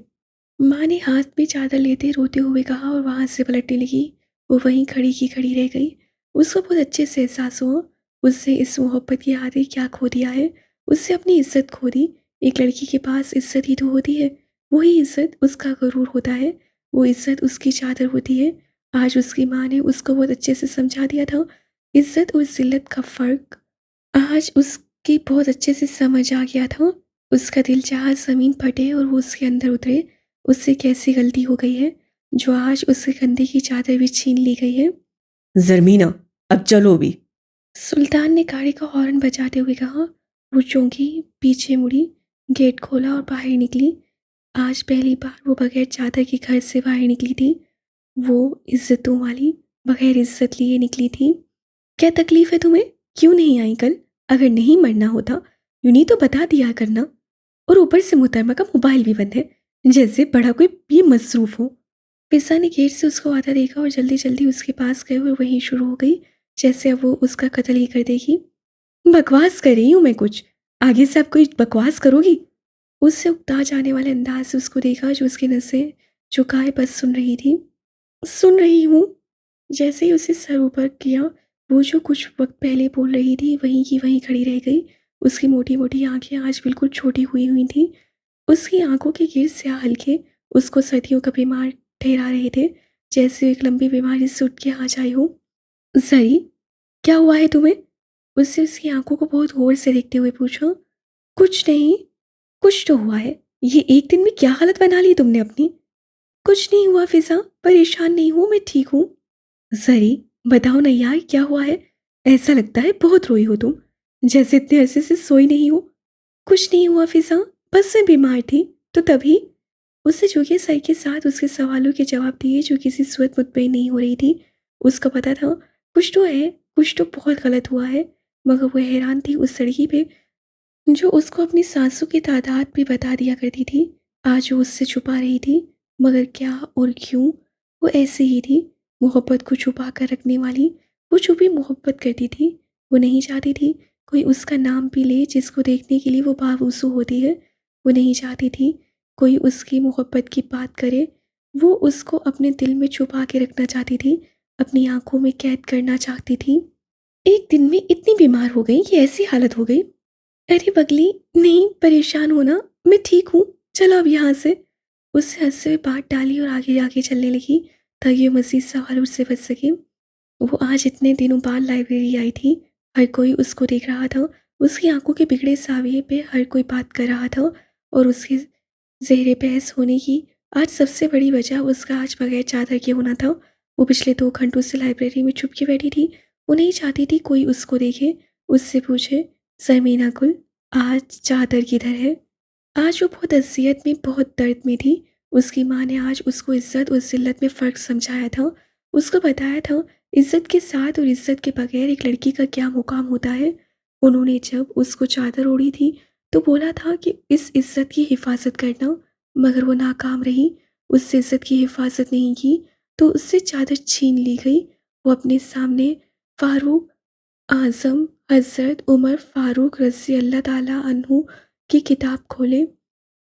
ماں نے ہاتھ میں چادر لیتے روتے ہوئے کہا اور وہاں سے پلٹنے لگی۔ وہ وہیں کھڑی کی کھڑی رہ گئی۔ اس کو بہت اچھے سے احساس ہوا اس سے اس محبت کی عادی کیا کھو دیا ہے، اس سے اپنی عزت کھو دی۔ ایک لڑکی کے پاس عزت ہی تو ہوتی ہے، وہی عزت اس کا غرور ہوتا ہے، وہ عزت اس کی چادر ہوتی ہے۔ آج اس کی ماں نے اس کو بہت اچھے سے سمجھا دیا تھا عزت اور ذلت کا فرق۔ آج اس کی بہت اچھے سے سمجھ آ گیا تھا۔ اس کا دل چاہا زمین پھٹے اور وہ اس کے اندر اترے۔ اس سے کیسی غلطی ہو گئی ہے جو آج اس کے کندھے کی چادر بھی چھین لی گئی ہے۔ زرمینہ اب چلو بھی۔ سلطان نے گاڑی کا ہارن بجاتے ہوئے کہا۔ وہ چونکی، پیچھے مڑی، گیٹ کھولا اور باہر نکلی۔ آج پہلی بار وہ بغیر چادر کے گھر سے باہر نکلی تھی، وہ عزتوں والی، بغیر عزت لیے نکلی تھی۔ کیا تکلیف ہے تمہیں؟ کیوں نہیں آئی کل؟ اگر نہیں مرنا ہوتا یوں نہیں تو بتا دیا کرنا۔ اور اوپر سے محترمہ کا موبائل بھی بند ہے، جیسے بڑا کوئی یہ مصروف ہو۔ فضا نے گیٹ سے اس کو آتا دیکھا اور جلدی جلدی اس کے پاس گئے اور وہیں شروع ہو گئی جیسے اب وہ اس کا قتل ہی کر دے گی۔ بکواس کر رہی ہوں میں کچھ، آگے سے اب کوئی بکواس کرو گی؟ اس سے اکتا جانے والے انداز سے اس کو دیکھا جو اس کی نسیں جھکائے بس سن رہی تھی. سن رہی ہوں. جیسے ہی اسے سر اوپر کیا، وہ جو کچھ وقت پہلے بول رہی تھی وہیں کی وہیں کھڑی رہ گئی. اس کی موٹی موٹی آنکھیں آج بالکل چھوٹی ہوئی ہوئی تھیں. اس کی آنکھوں کے گرد سیاہ حلقے اس کو صدیوں کا بیمار ٹھہرا رہے تھے، جیسے ایک لمبی بیماری سے اٹھ کے آ جائی ہو. زری، کیا ہوا ہے تمہیں؟ اس سے اس کی آنکھوں کو بہت غور سے دیکھتے ہوئے پوچھا. کچھ نہیں. کچھ تو ہوا ہے. یہ ایک دن میں کیا حالت بنا لی تم نے اپنی؟ کچھ نہیں ہوا فضا، پریشان نہیں ہوں، میں ٹھیک ہوں. زری، بتاؤ نا یار، کیا ہوا ہے؟ ایسا لگتا ہے بہت روئی ہو تم، جیسے اتنے عرصے سے سوئی نہیں ہو. کچھ نہیں ہوا فضا، بس میں بیمار تھی تو تبھی. اسے جھکے سر کے ساتھ اس کے سوالوں کے جواب دیے جو کسی صورت مطمئن نہیں ہو رہی تھی. اس کا پتہ تھا کچھ تو ہے، کچھ تو بہت غلط ہوا ہے، مگر وہ حیران تھی اس لڑکی پہ جو اس کو اپنی سانسوں کی تعداد بھی بتا دیا کرتی تھی. آج وہ اس سے چھپا رہی تھی، مگر کیا اور کیوں؟ وہ ایسی ہی تھی، محبت کو چھپا کر رکھنے والی. وہ چھپی محبت کرتی تھی. وہ نہیں چاہتی تھی کوئی اس کا نام بھی لے جس کو دیکھنے کے لیے وہ باوضو ہوتی ہے. وہ نہیں چاہتی تھی کوئی اس کی محبت کی بات کرے. وہ اس کو اپنے دل میں چھپا کے رکھنا چاہتی تھی، اپنی آنکھوں میں قید کرنا چاہتی تھی. ایک دن میں اتنی بیمار ہو گئی کہ ایسی حالت ہو گئی. ارے پگلی، نہیں پریشان ہونا، میں ٹھیک ہوں، چلو اب یہاں سے. اس سے ہنستے ہوئے بات ڈالی اور آگے آگے چلنے لگی تاکہ وہ مزید سوال اس سے بچ سکے. وہ آج اتنے دنوں بعد لائبریری آئی تھی. ہر کوئی اس کو دیکھ رہا تھا. اس کی آنکھوں کے بگڑے ساویے پہ ہر کوئی بات کر رہا تھا، اور اس کے زہر بحث ہونے کی آج سب سے بڑی وجہ اس کا آج بغیر چادر کے ہونا تھا. وہ پچھلے 2 گھنٹوں سے لائبریری میں چھپ کے بیٹھی تھی. وہ نہیں چاہتی تھی کوئی اس کو دیکھے، اس سے پوچھے، زمینہ گل، آج چادر کدھر ہے؟ آج وہ بہت اذیت میں، بہت درد میں تھی. اس کی ماں نے آج اس کو عزت اور ذلت میں فرق سمجھایا تھا. اس کو بتایا تھا عزت کے ساتھ اور عزت کے بغیر ایک لڑکی کا کیا مقام ہوتا ہے. انہوں نے جب اس کو چادر اوڑھی تھی تو بولا تھا کہ اس عزت کی حفاظت کرنا، مگر وہ ناکام رہی. اس سے عزت کی حفاظت نہیں کی تو اس سے چادر چھین لی گئی. وہ اپنے سامنے فاروق اعظم حضرت عمر فاروق رضی اللہ تعالیٰ عنہ کی کتاب کھولے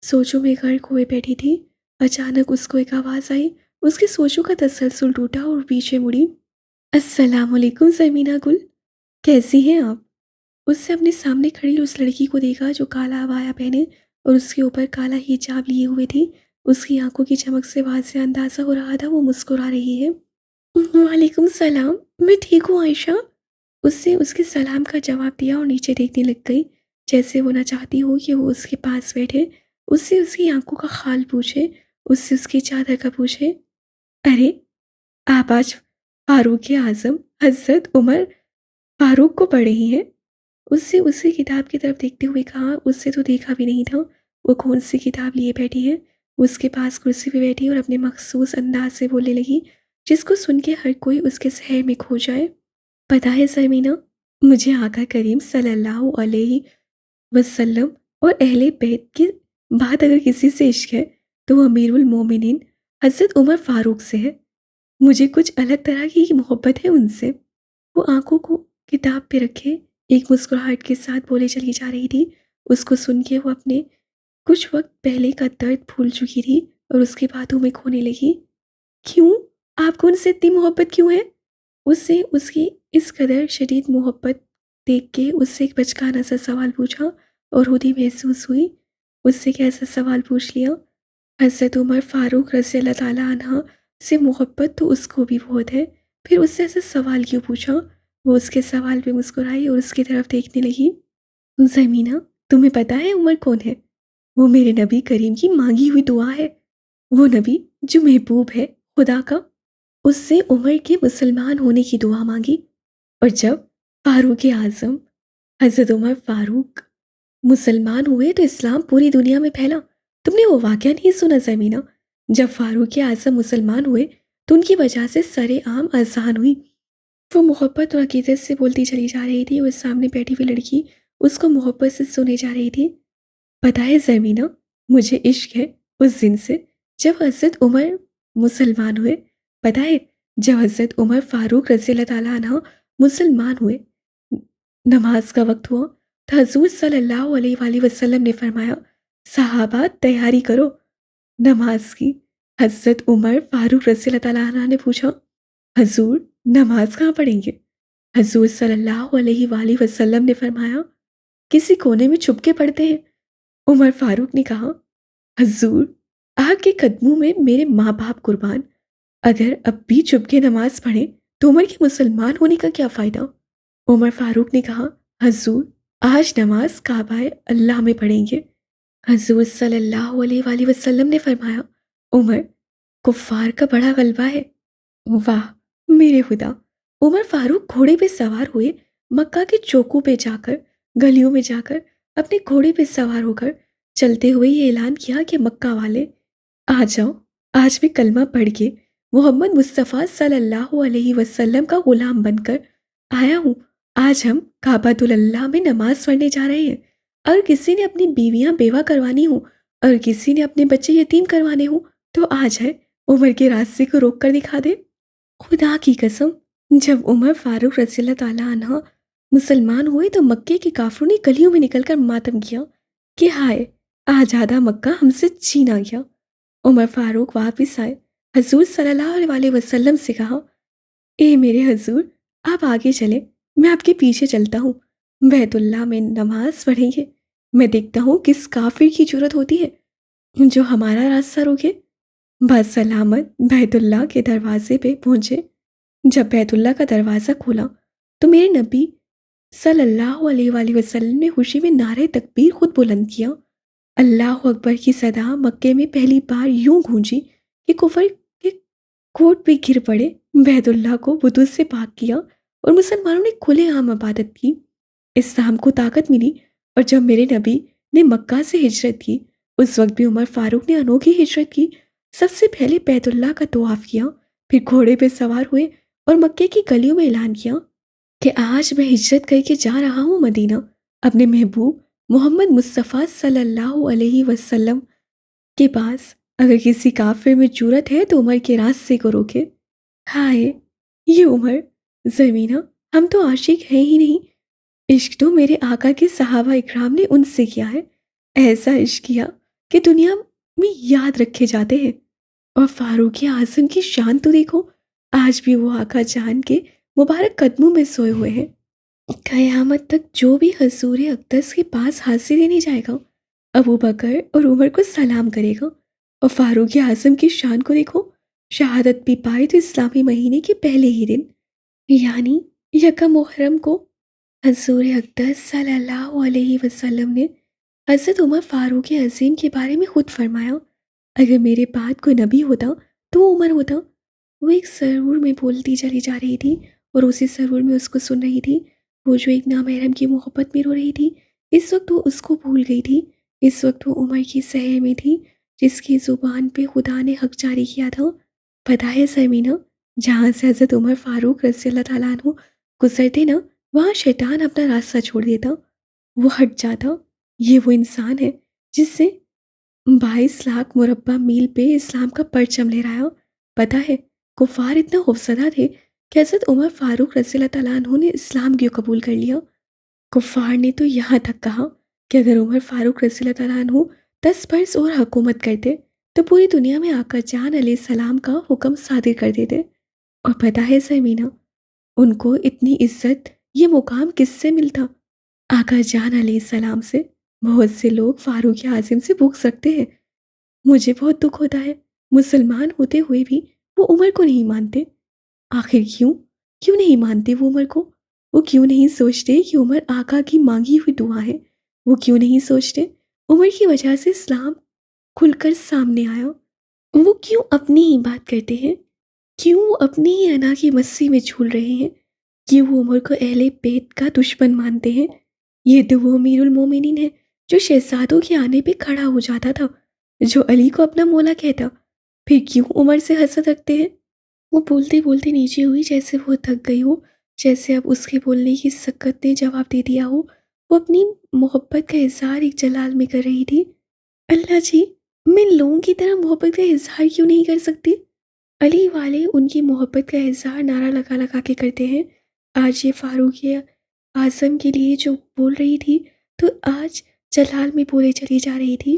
سوچوں میں غرق ہوئے بیٹھی تھی. اچانک اس کو ایک آواز آئی. اس کی سوچوں کا تسلسل ٹوٹا اور پیچھے مڑی. السلام علیکم زمینہ گل، کیسی ہیں آپ؟ اس سے اپنے سامنے کھڑی اس لڑکی کو دیکھا جو کالا عبایا پہنے اور اس کے اوپر کالا حجاب لیے ہوئے تھی. اس کی آنکھوں کی چمک سے واضح اندازہ ہو رہا تھا وہ مسکرا رہی ہے. وعلیکم السلام، میں ٹھیک ہوں عائشہ. اس سے اس کے سلام کا جواب دیا اور نیچے دیکھنے لگ گئی جیسے وہ نہ چاہتی ہو کہ وہ اس کے پاس بیٹھے. اس سے اس کی آنکھوں کا حال پوچھے، اس سے اس کی چادر کا پوچھے. ارے، آپ آج فاروق اعظم حضرت عمر فاروق کو پڑھ رہی ہیں؟ اس سے اسی کتاب کی طرف دیکھتے ہوئے کہا. اس سے تو دیکھا بھی نہیں تھا وہ کون سی کتاب لیے بیٹھی ہے. اس کے پاس کرسی پہ بیٹھی اور اپنے مخصوص انداز سے بولنے لگی جس کو سن کے ہر کوئی اس کے سحر میں کھو جائے. پتہ ہے زمینہ، مجھے آقا کریم صلی اللہ علیہ وسلم اور اہل بیت کی بات اگر کسی سے عشق ہے تو وہ امیر المومنین حضرت عمر فاروق سے ہے. مجھے کچھ الگ طرح کی محبت ہے ان سے. وہ آنکھوں کو کتاب پہ رکھے ایک مسکراہٹ کے ساتھ بولے چلی جا رہی تھی. اس کو سن کے وہ اپنے کچھ وقت پہلے کا درد بھول چکی تھی اور اس کی باتوں میں کھونے لگی. کیوں؟ آپ کو ان سے اتنی محبت کیوں ہے؟ اس سے اس کی اس قدر شدید محبت دیکھ کے اس سے ایک بچکانہ سا سوال پوچھا اور خود ہی محسوس ہوئی اس سے کیسا سوال پوچھ لیا. حضرت عمر فاروق رضی اللہ تعالیٰ عنہ سے محبت تو اس کو بھی بہت ہے، پھر اس سے ایسا سوال کیوں پوچھا؟ وہ اس کے سوال پہ مسکرائی اور اس کی طرف دیکھنے لگی. زمینہ، تمہیں پتہ ہے عمر کون ہے؟ وہ میرے نبی کریم کی مانگی ہوئی دعا ہے. وہ نبی جو محبوب ہے خدا کا. اس سے عمر کے مسلمان ہونے کی دعا مانگی، اور جب فاروق اعظم حضرت عمر فاروق مسلمان ہوئے تو اسلام پوری دنیا میں پھیلا. تم نے وہ واقعہ نہیں سنا زمینہ؟ جب فاروق اعظم مسلمان ہوئے تو ان کی وجہ سے سر عام اذان ہوئی. وہ محبت اور عقیدت سے بولتی چلی جا رہی تھی اور سامنے بیٹھی ہوئی لڑکی اس کو محبت سے سنے جا رہی تھی. پتہ ہے زمینہ، مجھے عشق ہے اس دن سے جب حضرت عمر مسلمان ہوئے. پتہ ہے جب حضرت عمر فاروق رضی اللہ تعالیٰ عنہ مسلمان ہوئے، نماز کا وقت ہوا تو حضور صلی اللہ علیہ وآلہ وسلم نے فرمایا صحابہ تیاری کرو نماز کی۔ حضرت عمر فاروق رضی اللہ تعالیٰ عنہ نے پوچھا، حضور نماز کہاں پڑھیں گے؟ حضور صلی اللہ علیہ وآلہ وسلم نے فرمایا، کسی کونے میں چھپ کے پڑھتے ہیں۔ عمر فاروق نے کہا، حضور آپ کے قدموں میں میرے ماں باپ قربان، اگر اب بھی چھپ کے نماز پڑھیں تو عمر کے مسلمان ہونے کا کیا فائدہ؟ عمر فاروق نے کہا، حضور آج نماز کعبہ اللہ میں پڑھیں گے۔ حضور صلی اللہ علیہ وآلہ وسلم نے فرمایا، عمر کفار کا بڑا غلبہ ہے۔ واہ میرے خدا! عمر فاروق گھوڑے پہ سوار ہوئے، مکہ کے چوکوں پہ جا کر، گلیوں میں جا کر اپنے گھوڑے پہ سوار ہو کر چلتے ہوئے یہ اعلان کیا کہ مکہ والے آ جاؤ، آج میں کلمہ پڑھ کے محمد مصطفیٰ صلی اللہ علیہ وسلم کا غلام بن کر آیا ہوں۔ آج ہم کعبۃ اللہ میں نماز پڑھنے جا رہے ہیں۔ اگر کسی نے اپنی بیویاں بیوہ کروانی ہوں اور کسی نے اپنے بچے یتیم کروانے ہوں تو آ جائے، عمر کے راستے کو روک کر دکھا دے۔ خدا کی قسم، جب عمر فاروق رضی اللہ تعالیٰ عنہ مسلمان ہوئے تو مکے کے کافروں نے گلیوں میں نکل کر ماتم کیا کہ ہائے آزادہ مکہ ہم سے چھینا گیا۔ عمر فاروق واپس آئے، حضور صلی اللہ علیہ وسلم سے کہا، اے میرے حضور آپ آگے چلیں، میں آپ کے پیچھے چلتا ہوں، بیت اللہ میں نماز پڑھیں گے۔ میں دیکھتا ہوں کس کافر کی جرت ہوتی ہے جو ہمارا راستہ روکے۔ بسلامت بیت اللہ کے دروازے پہ پہنچے۔ جب بیت اللہ کا دروازہ کھولا تو میرے نبی صلی اللہ علیہ وآلہ وسلم نے خوشی میں نعرہ تکبیر خود بلند کیا۔ اللہ اکبر کی صدا مکے میں پہلی بار یوں گونجی کہ کفر کے کوٹ پہ گر پڑے۔ بیت اللہ کو بتوں سے پاک کیا اور مسلمانوں نے کھلے عام عبادت کی۔ اسلام کو طاقت ملی، اور جب میرے نبی نے مکہ سے ہجرت کی اس وقت بھی عمر فاروق نے انوکھی ہجرت کی۔ سب سے پہلے بیت اللہ کا طواف کیا، پھر گھوڑے پہ سوار ہوئے اور مکے کی گلیوں میں اعلان کیا کہ آج میں ہجرت کر کے جا رہا ہوں مدینہ، اپنے محبوب محمد مصطفیٰ صلی اللہ علیہ وسلم کے پاس۔ اگر کسی کافر میں جرت ہے تو عمر کے راستے کو روکے۔ ہائے یہ عمر زمینہ، ہم تو عاشق ہیں ہی نہیں، عشق تو میرے آقا کے صحابہ اکرام نے ان سے کیا ہے، ایسا عشق کیا کہ دنیا میں یاد رکھے جاتے ہیں۔ اور فاروق اعظم کی شان تو دیکھو، آج بھی وہ آقا جان کے مبارک قدموں میں سوئے ہوئے ہیں۔ قیامت تک جو بھی حضور اقدس کے پاس حاضری دینے جائے گا، ابو بکر اور عمر کو سلام کرے گا۔ اور فاروق اعظم کی شان کو دیکھو، شہادت بھی پائی تو اسلامی مہینے کے پہلے ہی دن، یعنی یکم محرم کو۔ حضور اقدس صلی اللہ علیہ وسلم نے حضرت عمر فاروق عظیم کے بارے میں خود فرمایا، اگر میرے بعد کوئی نبی ہوتا تو وہ عمر ہوتا۔ وہ ایک سرور میں بولتی چلی جا رہی تھی اور اسی سرور میں اس کو سن رہی تھی، وہ جو ایک نامحرم کی محبت میں رو رہی تھی۔ اس وقت وہ اس کو بھول گئی تھی، اس وقت وہ عمر کی سحر میں تھی جس کی زبان پہ خدا نے حق جاری کیا تھا۔ پتہ ہے سرمینہ، جہاں سے حضرت عمر فاروق رضی اللہ تعالیٰ عنہ گزرتے نا، وہاں شیطان اپنا راستہ چھوڑ دیتا، وہ ہٹ جاتا۔ یہ وہ انسان ہے جس سے 22 لاکھ مربع میل پہ اسلام کا پرچم لہرایا۔ پتہ ہے کفار اتنا خوفزدہ تھے کہ حضرت عمر فاروق رضی اللہ تعالیٰ عنہ نے اسلام کیوں قبول کر لیا۔ کفار نے تو یہاں تک کہا کہ اگر عمر فاروق رضی اللہ تعالیٰ عنہ 10 برس اور حکومت کرتے تو پوری دنیا میں آقا جان علیہ السلام کا حکم صادر کر دیتے۔ اور پتہ ہے سرمینہ، ان کو اتنی عزت، یہ مقام کس سے ملتا؟ آقا جان علیہ السلام سے۔ بہت سے لوگ فاروق اعظم سے بغض رکھتے ہیں، مجھے بہت دکھ ہوتا ہے، مسلمان ہوتے ہوئے بھی وہ عمر کو نہیں مانتے۔ آخر کیوں نہیں مانتے وہ عمر کو؟ وہ کیوں نہیں سوچتے کہ عمر آقا کی مانگی ہوئی دعا ہے؟ وہ کیوں نہیں سوچتے عمر کی وجہ سے اسلام کھل کر سامنے آیا؟ وہ کیوں اپنی ہی بات کرتے ہیں؟ کیوں وہ اپنی ہی انا کی مسیح میں جھول رہے ہیں؟ کیوں وہ عمر کو اہل بیت کا دشمن مانتے ہیں؟ یہ تو وہ امیر المومنین ہے جو شہزادوں کے آنے پہ کھڑا ہو جاتا تھا، جو علی کو اپنا مولا کہتا۔ پھر کیوں عمر سے حسد رکھتے ہیں؟ وہ بولتے بولتے نیچے ہوئی جیسے وہ تھک گئی ہو، جیسے اب اس کے بولنے کی سکت نے جواب دے دیا ہو۔ وہ اپنی محبت کا اظہار ایک جلال میں کر رہی تھی۔ اللہ جی، میں لوگوں کی طرح محبت کا اظہار کیوں نہیں کر سکتی؟ علی والے ان کی محبت کا اظہار نعرہ لگا لگا کے کرتے ہیں۔ آج یہ فاروق اعظم کے لیے جو بول رہی تھی تو آج جلال میں بولے چلی جا رہی تھی۔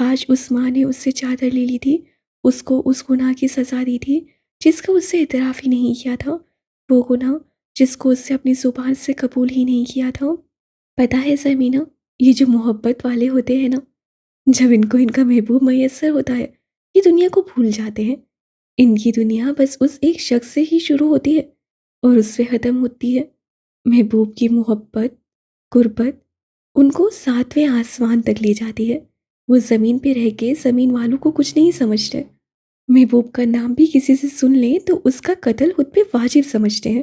آج اس ماں نے اس سے چادر لے لی تھی، اس کو اس گناہ کی سزا دی تھی جس کا اس سے اعتراف ہی نہیں کیا تھا، وہ گناہ جس کو اس سے اپنی زبان سے قبول ہی نہیں کیا تھا۔ پتہ ہے زمینہ، یہ جو محبت والے ہوتے ہیں نا، جب ان کو ان کا محبوب میسر ہوتا ہے، یہ دنیا کو بھول جاتے ہیں۔ ان کی دنیا بس اس ایک شخص سے ہی شروع ہوتی ہے اور اس سے ختم ہوتی ہے۔ محبوب کی محبت، قربت ان کو ساتویں آسمان تک لے جاتی ہے۔ وہ زمین پہ رہ کے زمین والوں کو کچھ نہیں سمجھتے۔ محبوب کا نام بھی کسی سے سن لیں تو اس کا قتل خود پہ واجب سمجھتے ہیں۔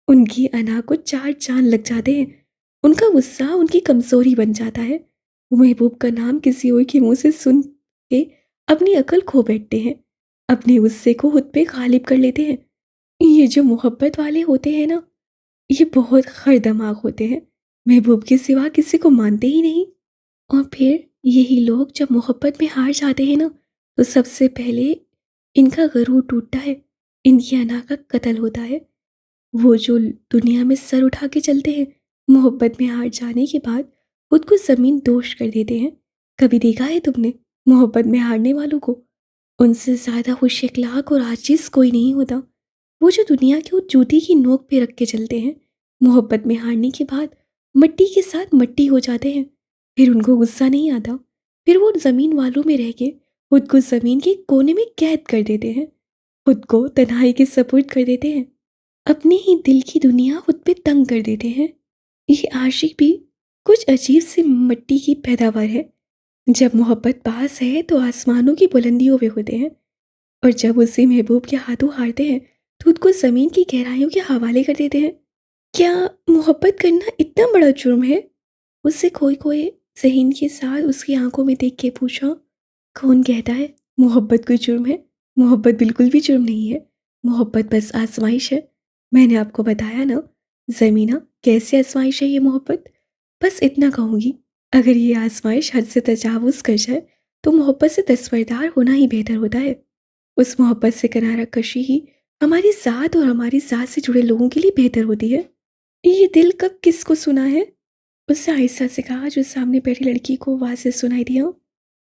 ان کی انا کو چار چاند لگ جاتے ہیں۔ ان کا غصہ ان کی کمزوری بن جاتا ہے۔ وہ محبوب کا نام کسی اور کے منہ سے سن کے اپنی عقل کھو بیٹھتے ہیں، اپنے غصے کو خود پہ غالب کر لیتے ہیں۔ یہ جو محبت والے ہوتے ہیں نا، یہ بہت خر دماغ ہوتے ہیں، محبوب کے سوا کسی کو مانتے ہی نہیں۔ اور پھر یہی لوگ جب محبت میں ہار جاتے ہیں نا، تو سب سے پہلے ان کا غرور ٹوٹتا ہے، ان کی انا کا قتل ہوتا ہے۔ وہ جو دنیا میں سر اٹھا کے چلتے ہیں، محبت میں ہار جانے کے بعد خود کو زمین دوش کر دیتے ہیں۔ کبھی دیکھا ہے تم نے محبت میں ہارنے والوں کو؟ ان سے زیادہ خوش اخلاق اور عاجز کوئی نہیں ہوتا۔ وہ جو دنیا کی وہ جوتی کی نوک پہ رکھ کے چلتے ہیں، محبت میں ہارنے کے بعد مٹی کے ساتھ مٹی ہو جاتے ہیں۔ پھر ان کو غصہ نہیں آتا، پھر وہ زمین والوں میں رہ کے خود کو زمین کے کونے میں قید کر دیتے ہیں، خود کو تنہائی کے سپرد کر دیتے ہیں، اپنے ہی دل کی دنیا خود پہ تنگ کر دیتے ہیں۔ یہ عاشق بھی کچھ عجیب سی مٹی کی پیداوار ہے۔ جب محبت پاس ہے تو آسمانوں کی بلندیوں پہ ہوتے ہیں، اور جب اسے محبوب کے ہاتھوں ہارتے ہیں تو خود کو زمین کی گہرائیوں کے حوالے کر دیتے ہیں۔ کیا محبت کرنا اتنا بڑا جرم ہے؟ اس سے کوئی ذہین کے ساتھ اس کی آنکھوں میں دیکھ کے پوچھا۔ کون کہتا ہے محبت کوئی جرم ہے؟ محبت بالکل بھی جرم نہیں ہے، محبت بس آزمائش ہے۔ میں نے آپ کو بتایا نا زمینہ، کیسے آزمائش ہے یہ محبت۔ بس اتنا کہوں گی، اگر یہ آزمائش حد سے تجاوز کر جائے تو محبت سے دستبردار ہونا ہی بہتر ہوتا ہے۔ اس محبت سے کنارہ کشی ہی ہماری ذات اور ہماری ذات سے جڑے لوگوں کے لیے بہتر ہوتی ہے۔ یہ دل کب کس کو سنا ہے؟ اس سے آہستہ سے کہا جو سامنے بیٹھی لڑکی کو واضح سنائی دیا۔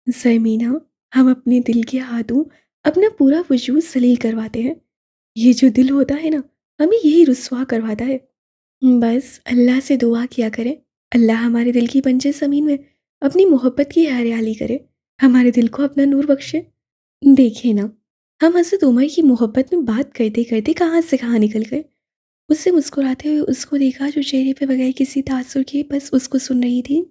زمینہ، ہم اپنے دل کے ہاتھوں اپنا پورا وجود ذلیل کرواتے ہیں۔ یہ جو دل ہوتا ہے نا، ہمیں یہی رسوا کرواتا ہے۔ بس اللہ سے دعا کیا کریں، اللہ ہمارے دل کی بنجر زمین میں اپنی محبت کی ہریالی کرے، ہمارے دل کو اپنا نور بخشے۔ دیکھیں نا، ہم حضرت عمر کی محبت میں بات کرتے کرتے کہاں سے کہاں نکل گئے۔ اس سے مسکراتے ہوئے اس کو دیکھا جو چہرے پہ بغیر کسی تاثر کے بس اس کو سن رہی تھی۔